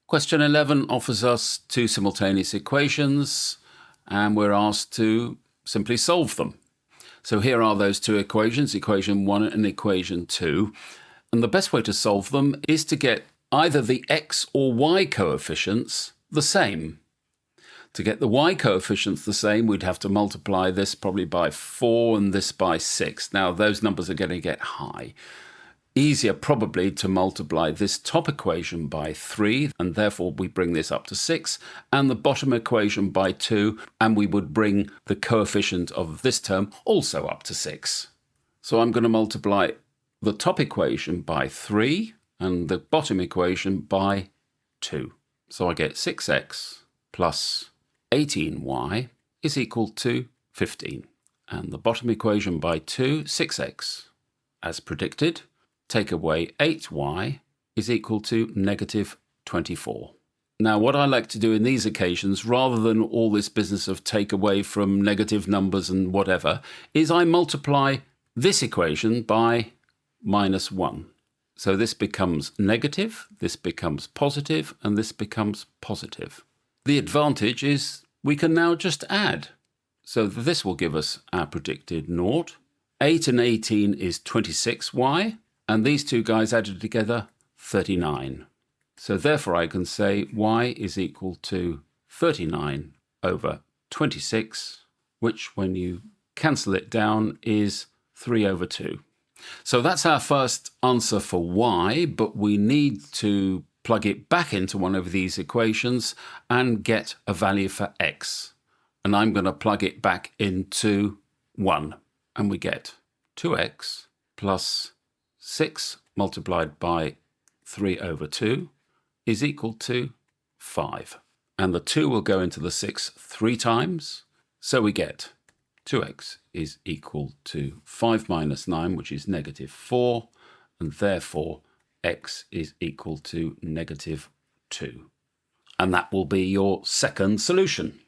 Question 11 offers us two simultaneous equations, and we're asked to simply solve them. So here are those two equations, equation 1 and equation 2. And the best way to solve them is to get either the x or y coefficients the same. To get the y coefficients the same, we'd have to multiply this probably by 4 and this by 6. Now, those numbers are going to get high. Easier probably to multiply this top equation by 3, and therefore we bring this up to 6, and the bottom equation by 2, and we would bring the coefficient of this term also up to 6. So I'm going to multiply the top equation by 3 and the bottom equation by 2. So I get 6x plus 18y is equal to 15. And the bottom equation by 2, 6x, as predicted. Take away 8y is equal to negative 24. Now, what I like to do in these occasions, rather than all this business of take away from negative numbers and whatever, is I multiply this equation by minus 1. So this becomes negative, this becomes positive, and this becomes positive. The advantage is we can now just add. So this will give us our predicted naught. 8 and 18 is 26y. And these two guys added together, 39. So therefore I can say y is equal to 39 over 26, which when you cancel it down is 3 over 2. So that's our first answer for y, but we need to plug it back into one of these equations and get a value for x. And I'm going to plug it back into 1, and we get 2x plus 6 multiplied by 3 over 2 is equal to 5. And the 2 will go into the 6 3 times. So we get 2x is equal to 5 minus 9, which is negative 4. And therefore, x is equal to negative 2. And that will be your second solution.